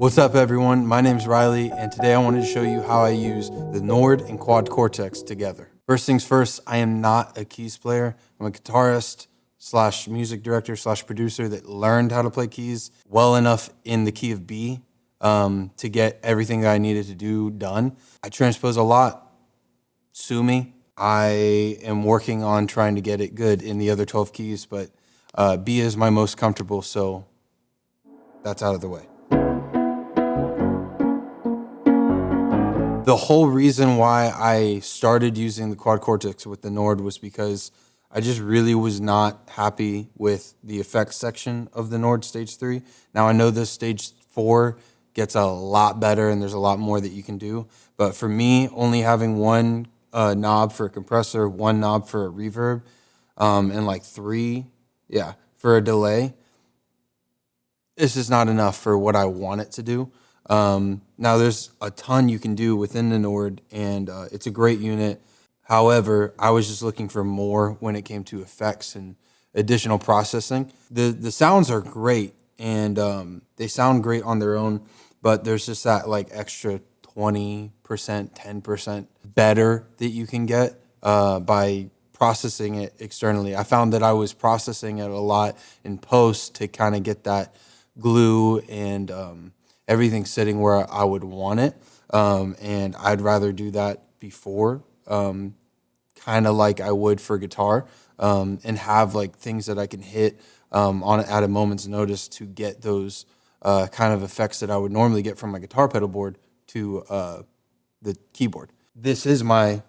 What's up, everyone? My name's Riley, and today I wanted to show you how I use the Nord and Quad Cortex together. First things first, I am not a keys player. I'm a guitarist slash music director slash producer that learned how to play keys well enough in the key of B to get everything that I needed to do done. I transpose a lot. Sue me. I am working on trying to get it good in the other 12 keys, but B is my most comfortable, so that's out of the way. The whole reason why I started using the Quad Cortex with the Nord was because I just really was not happy with the effects section of the Nord Stage 3. Now, I know this Stage 4 gets a lot better and there's a lot more that you can do. But for me, only having one knob for a compressor, one knob for a reverb, and like three, for a delay, this is not enough for what I want it to do. Now there's a ton you can do within the Nord, and it's a great unit. However, I was just looking for more when it came to effects and additional processing. The sounds are great, and they sound great on their own, but there's just that like extra 20%, 10% better that you can get by processing it externally. I found that I was processing it a lot in post to kind of get that glue and everything sitting where I would want it. And I'd rather do that before, kind of like I would for guitar, and have like things that I can hit on at a moment's notice to get those kind of effects that I would normally get from my guitar pedal board to the keyboard. This is my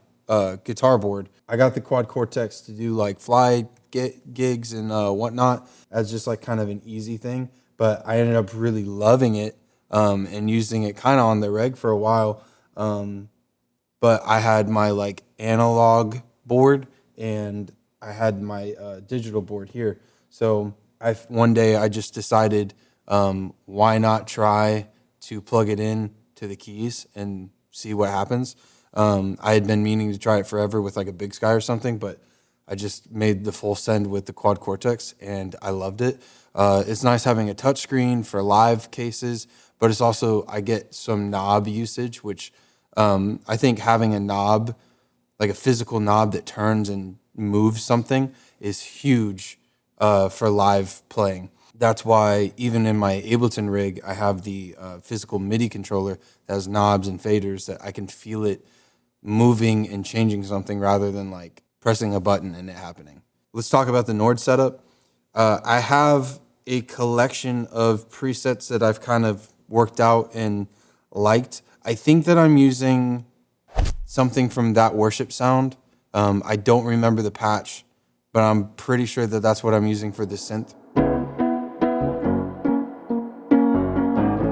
guitar board. I got the Quad Cortex to do like fly gigs and whatnot as just like kind of an easy thing, but I ended up really loving it and using it kind of on the reg for a while. But I had my like analog board and I had my digital board here. So one day I just decided, why not try to plug it in to the keys and see what happens. I had been meaning to try it forever with like a Big Sky or something, but I just made the full send with the Quad Cortex and I loved it. It's nice having a touchscreen for live cases, but it's also, I get some knob usage, which I think having a knob, like a physical knob that turns and moves something is huge for live playing. That's why even in my Ableton rig, I have the physical MIDI controller that has knobs and faders that I can feel it moving and changing something rather than like pressing a button and it happening. Let's talk about the Nord setup. I have a collection of presets that I've kind of worked out and liked. I think that I'm using something from That Worship Sound. I don't remember the patch, but I'm pretty sure that that's what I'm using for the synth.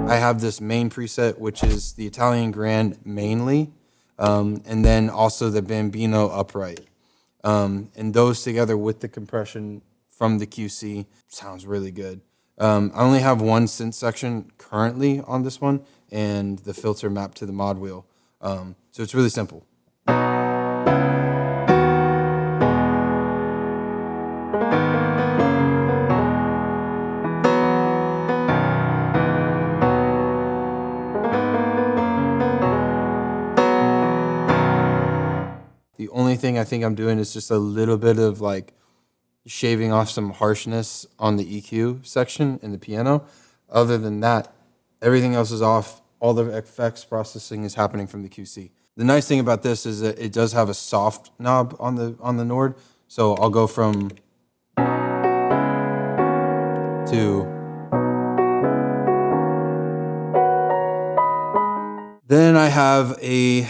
I have this main preset, which is the Italian Grand mainly, and then also the Bambino upright. And those together with the compression from the QC sounds really good. I only have one synth section currently on this one and the filter mapped to the mod wheel. So it's really simple. The only thing I think I'm doing is just a little bit of like shaving off some harshness on the EQ section in the piano. Other than that, everything else is off. All the effects processing is happening from the QC. The nice thing about this is that it does have a soft knob on the Nord. So I'll go from to. Then I have a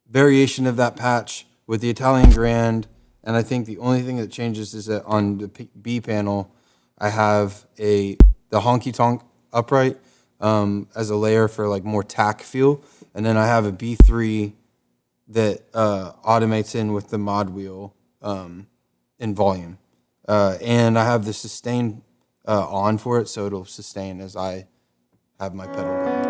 variation of that patch with the Italian Grand, and I think the only thing that changes is that on the B panel, I have the honky tonk upright as a layer for like more tack feel, and then I have a B3 that automates in with the mod wheel in volume, and I have the sustain on for it, so it'll sustain as I have my pedal going.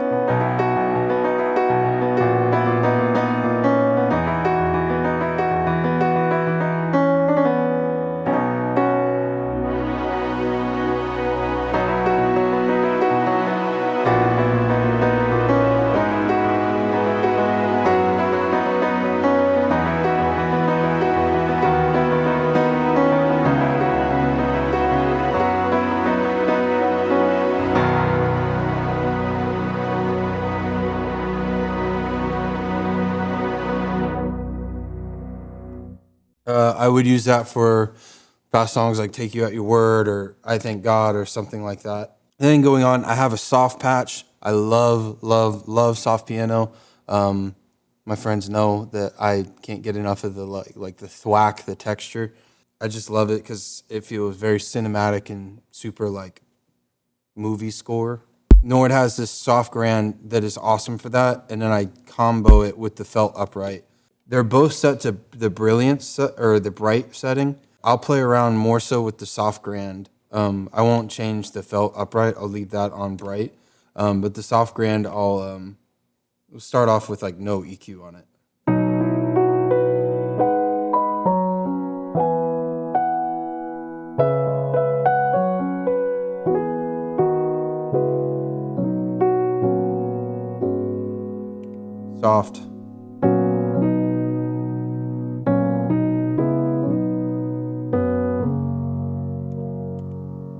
I would use that for fast songs like Take You at Your Word or I Thank God or something like that. And then going on, I have a soft patch. I love, love, love soft piano. My friends know that I can't get enough of the like the thwack, the texture. I just love it because it feels very cinematic and super like movie score. Nord has this soft grand that is awesome for that, and then I combo it with the felt upright. They're both set to the brilliance or the bright setting. I'll play around more so with the soft grand. I won't change the felt upright. I'll leave that on bright. But the soft grand, I'll start off with like no EQ on it. Soft.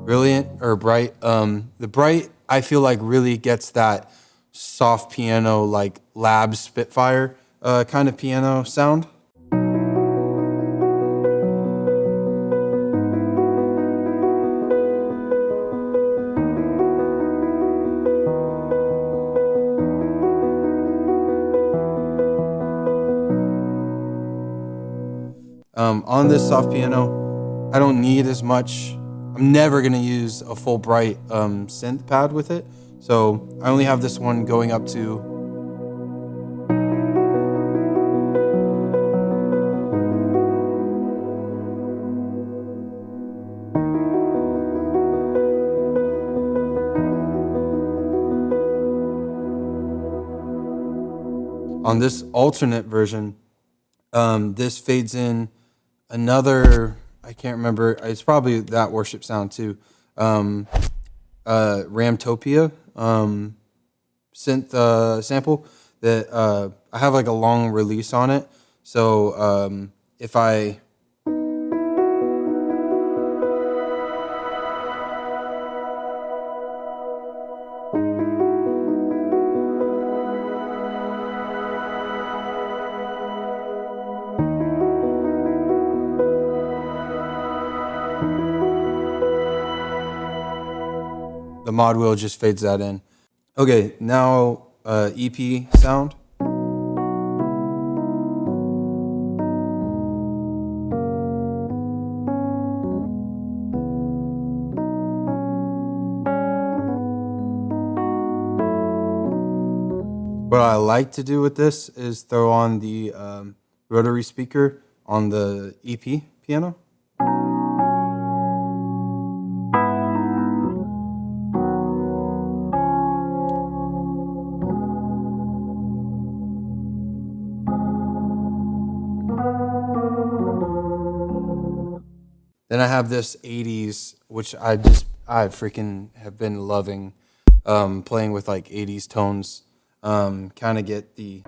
Brilliant or bright. The bright I feel like really gets that soft piano like lab Spitfire kind of piano sound. On this soft piano, I don't need as much. I'm never gonna use a full bright synth pad with it, so I only have this one going up to. On this alternate version, this fades in another, I can't remember, it's probably that worship sound too. Ramtopia synth sample that I have like a long release on it. So if I the mod wheel just fades that in. Okay, now EP sound. What I like to do with this is throw on the rotary speaker on the EP piano. Then I have this 80s, which I freaking have been loving, playing with like 80s tones, kind of get the.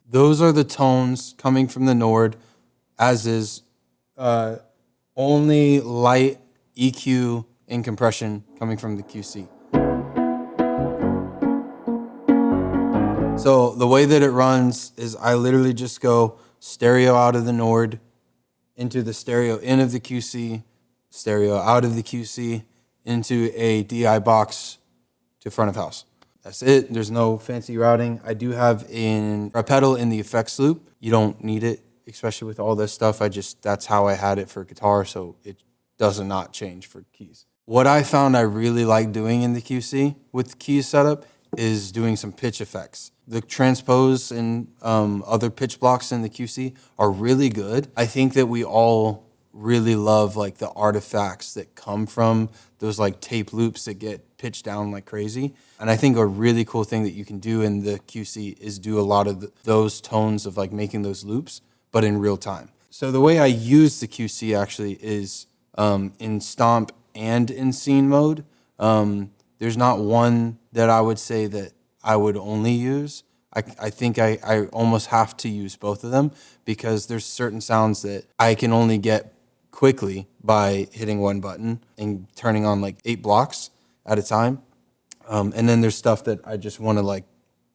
Those are the tones coming from the Nord, as is only light EQ and compression coming from the QC. So the way that it runs is I literally just go stereo out of the Nord into the stereo in of the QC, stereo out of the QC into a DI box to front of house. That's it. There's no fancy routing. I do have a pedal in the effects loop. You don't need it, especially with all this stuff. That's how I had it for guitar, so it does not change for keys. What I found I really like doing in the QC with the keys setup is doing some pitch effects. The transpose and other pitch blocks in the QC are really good. I think that we all really love like the artifacts that come from those like tape loops that get pitched down like crazy. And I think a really cool thing that you can do in the QC is do a lot of those tones of like making those loops, but in real time. So the way I use the QC actually is in stomp and in scene mode. There's not one that I would say that I would only use. I think I almost have to use both of them because there's certain sounds that I can only get quickly by hitting one button and turning on like 8 blocks at a time. And then there's stuff that I just want to like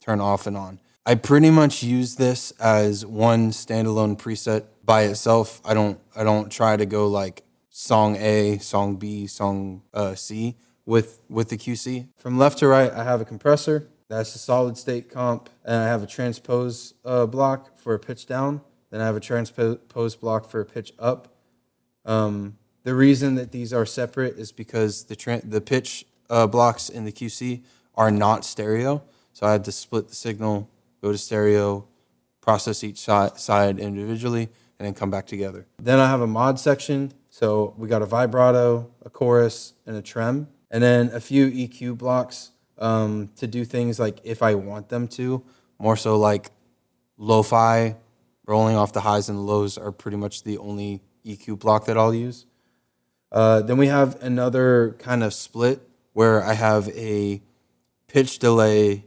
turn off and on. I pretty much use this as one standalone preset by itself. I don't try to go like song A, song B, song C with the QC. From left to right, I have a compressor. That's a solid state comp, and I have a transpose block for a pitch down. Then I have a transpose block for a pitch up. The reason that these are separate is because the pitch blocks in the QC are not stereo. So I had to split the signal, go to stereo, process each side individually, and then come back together. Then I have a mod section. So we got a vibrato, a chorus, and a trem. And then a few EQ blocks to do things like if I want them to. More so like lo-fi, rolling off the highs and lows are pretty much the only EQ block that I'll use. Then we have another kind of split where I have a pitch delay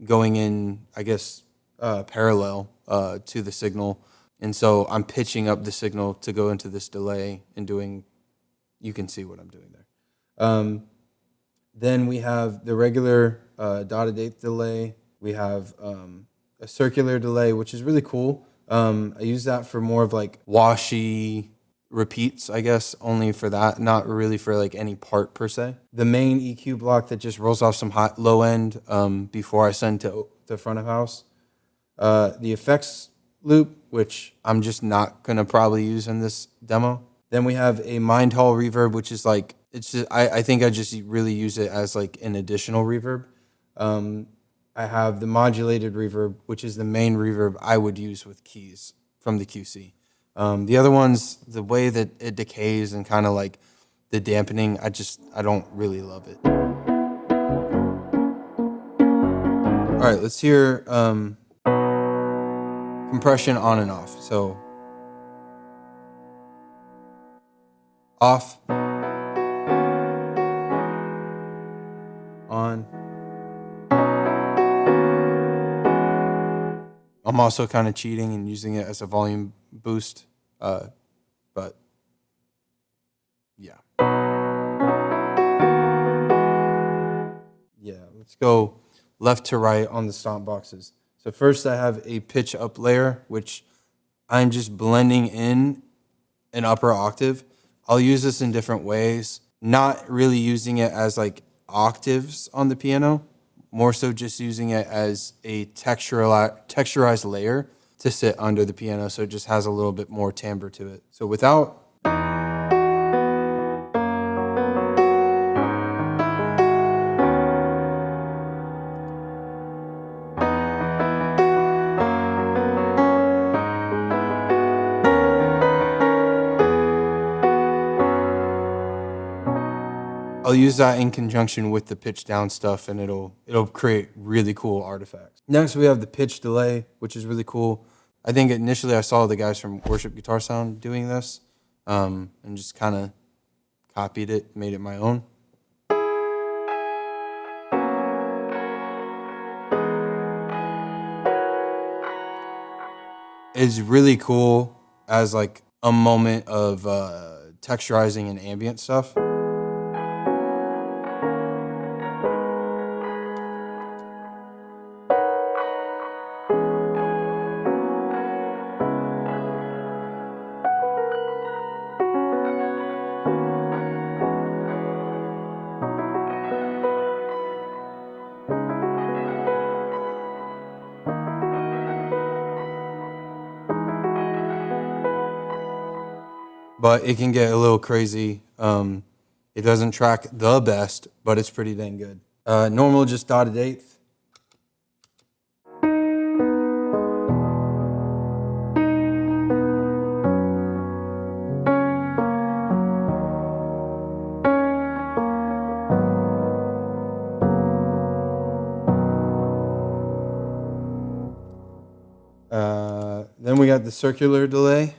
going in, I guess, parallel to the signal. And so I'm pitching up the signal to go into this delay and doing, you can see what I'm doing there. Then we have the regular dotted eighth delay. We have a circular delay, which is really cool. I use that for more of like washy repeats, I guess, only for that, not really for like any part per se. The main EQ block that just rolls off some high, low end before I send to the front of house. The effects loop, which I'm just not gonna probably use in this demo. Then we have a Mind Hall reverb, which is like, it's just, I think I just really use it as like an additional reverb. I have the modulated reverb, which is the main reverb I would use with keys from the QC. The other ones, the way that it decays and kind of like the dampening, I don't really love it. All right, let's hear compression on and off. So off, on. I'm also kind of cheating and using it as a volume boost, but yeah. Yeah, let's go left to right on the stomp boxes. So first I have a pitch up layer, which I'm just blending in an upper octave. I'll use this in different ways, not really using it as like octaves on the piano, more so just using it as a texturized layer to sit under the piano, so it just has a little bit more timbre to it. So without, I'll use that in conjunction with the pitch down stuff, and it'll create really cool artifacts. Next, we have the pitch delay, which is really cool. I think initially I saw the guys from Worship Guitar Sound doing this, and just kind of copied it, made it my own. It's really cool as like a moment of texturizing and ambient stuff. But it can get a little crazy. It doesn't track the best, but it's pretty dang good. Normal, just dotted eighth. Then we got the circular delay.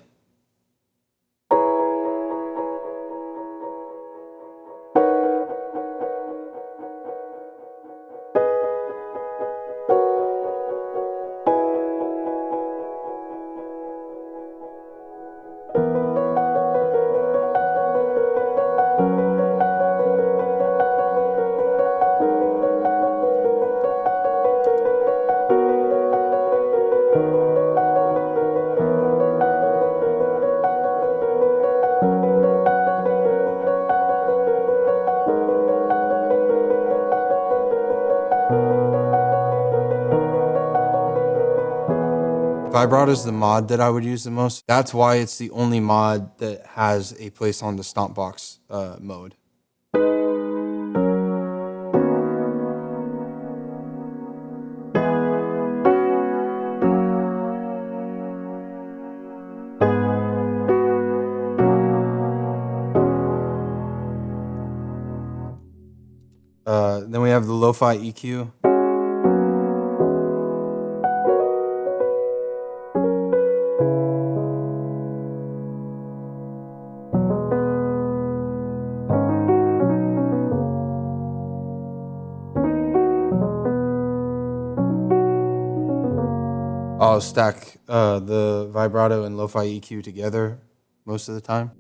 Vibrato is the mod that I would use the most. That's why it's the only mod that has a place on the Stompbox mode. Then we have the lo-fi EQ. I'll stack the vibrato and lo-fi EQ together most of the time.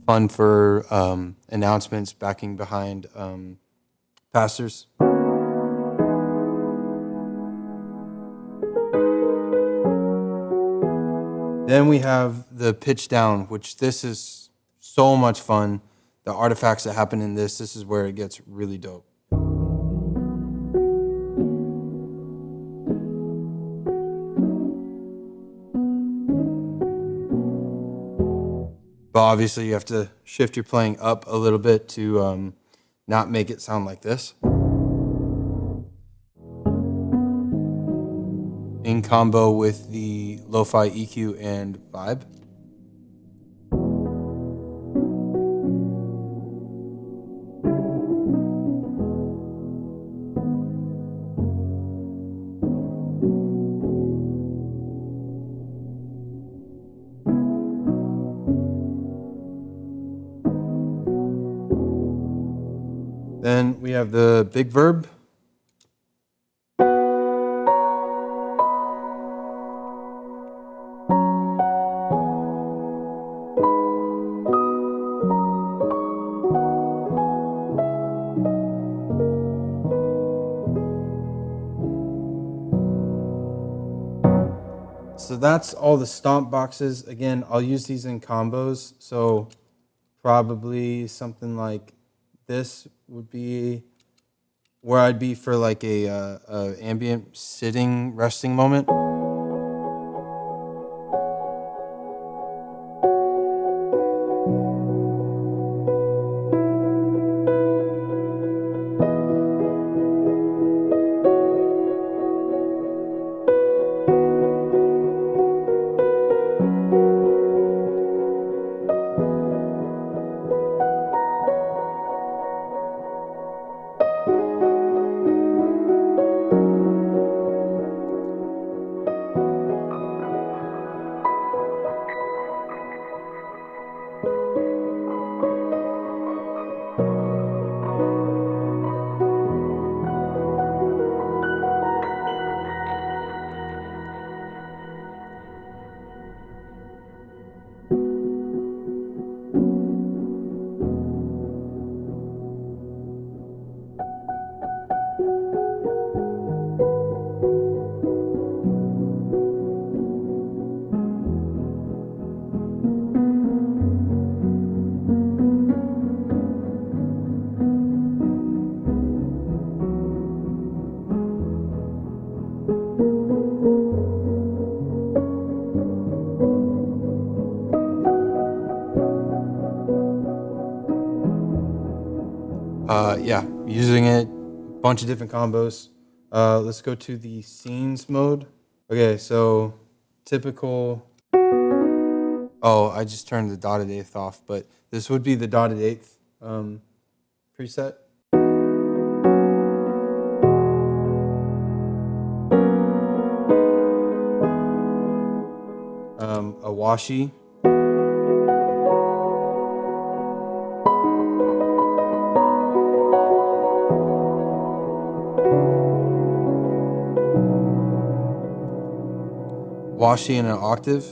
Fun for announcements, backing behind pastors. Then we have the pitch down, which this is so much fun. The artifacts that happen in this is where it gets really dope. But obviously you have to shift your playing up a little bit to not make it sound like this. In combo with the lo-fi EQ and vibe. Then we have the big verb. So that's all the stomp boxes. Again, I'll use these in combos. So probably something like this would be where I'd be for like a ambient sitting resting moment. Yeah, using it, a bunch of different combos. Let's go to the scenes mode. Okay, so typical. Oh, I just turned the dotted eighth off, but this would be the dotted eighth preset. A washi. Washi in an octave.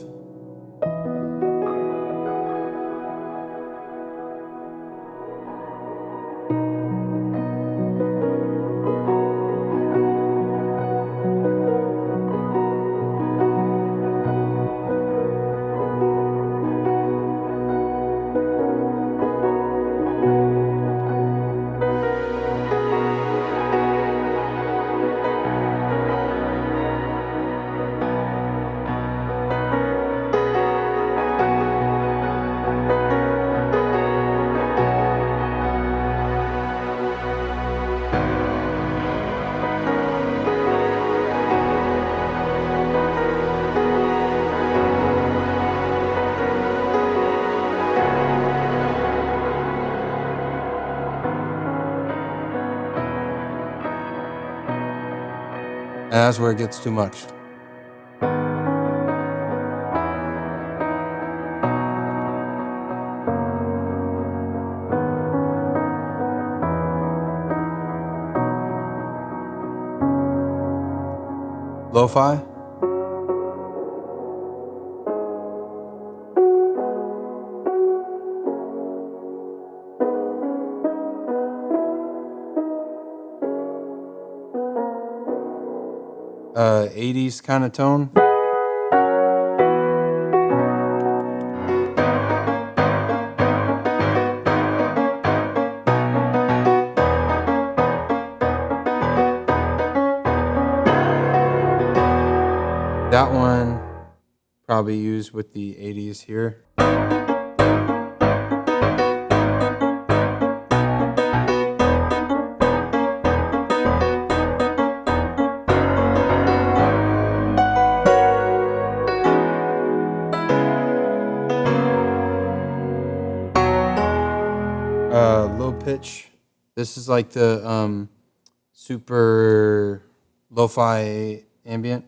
that's where it gets too much. Lo-fi. '80s kind of tone. That one probably used with the '80s here. Low pitch. This is like the super lo-fi ambient.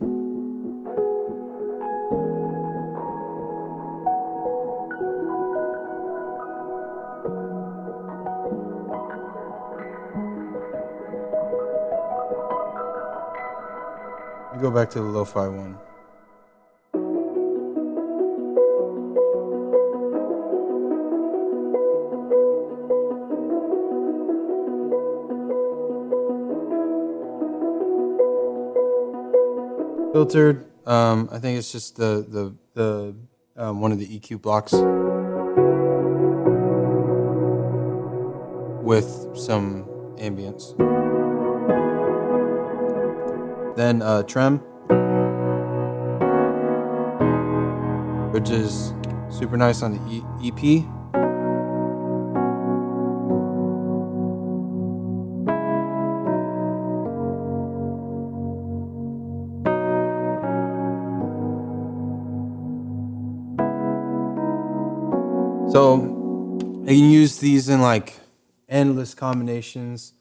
Let me go back to the lo-fi one. Filtered. I think it's just the one of the EQ blocks with some ambience. Then trem, which is super nice on the EP. So I can use these in like endless combinations.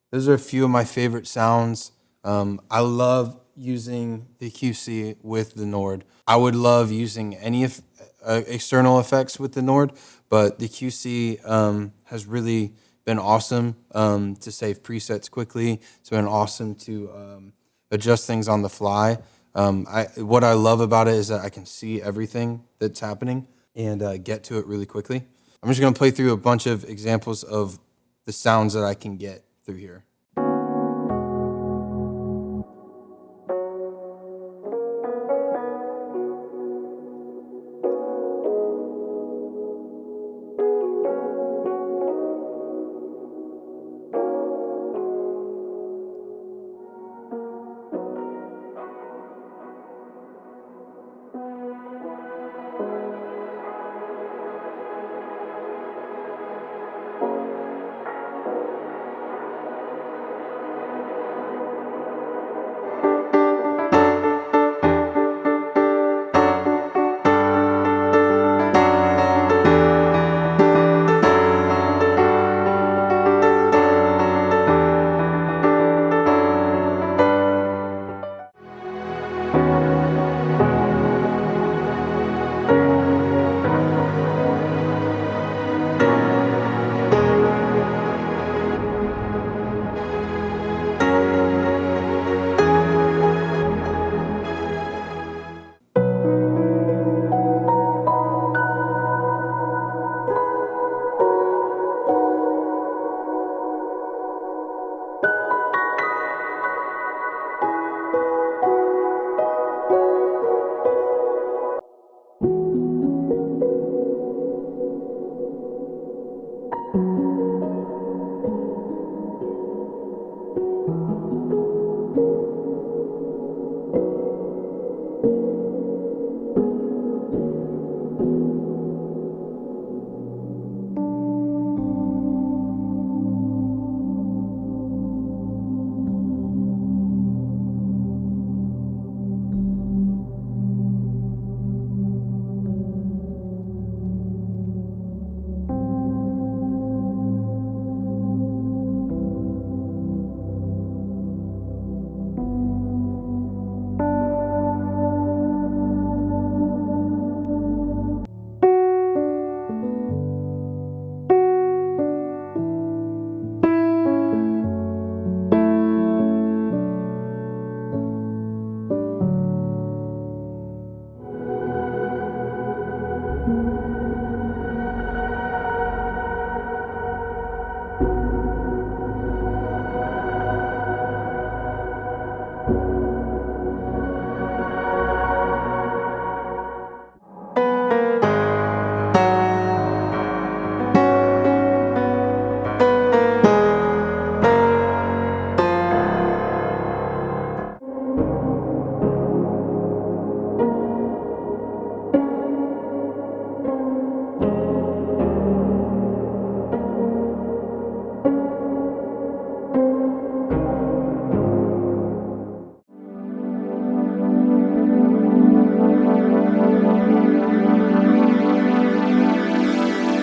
Those are a few of my favorite sounds. I love using the QC with the Nord. I would love using any external effects with the Nord, but the QC has really been awesome to save presets quickly. It's been awesome to adjust things on the fly. What I love about it is that I can see everything that's happening and get to it really quickly. I'm just gonna play through a bunch of examples of the sounds that I can get through here.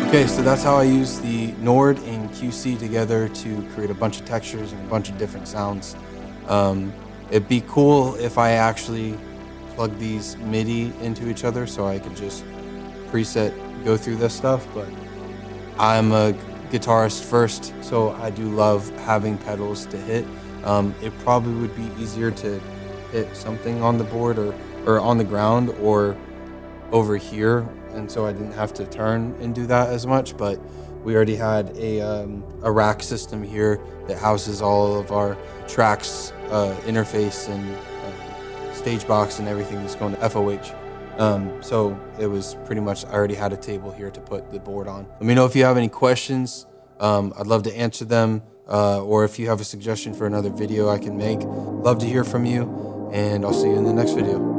Okay, so that's how I use the Nord and QC together to create a bunch of textures and a bunch of different sounds. It'd be cool if I actually plug these MIDI into each other so I could just preset go through this stuff, but I'm a guitarist first, so I do love having pedals to hit. It probably would be easier to hit something on the board or on the ground or over here, and so I didn't have to turn and do that as much, but we already had a rack system here that houses all of our tracks, interface, and stage box and everything that's going to FOH. So it was pretty much, I already had a table here to put the board on. Let me know if you have any questions. I'd love to answer them, or if you have a suggestion for another video I can make. Love to hear from you, and I'll see you in the next video.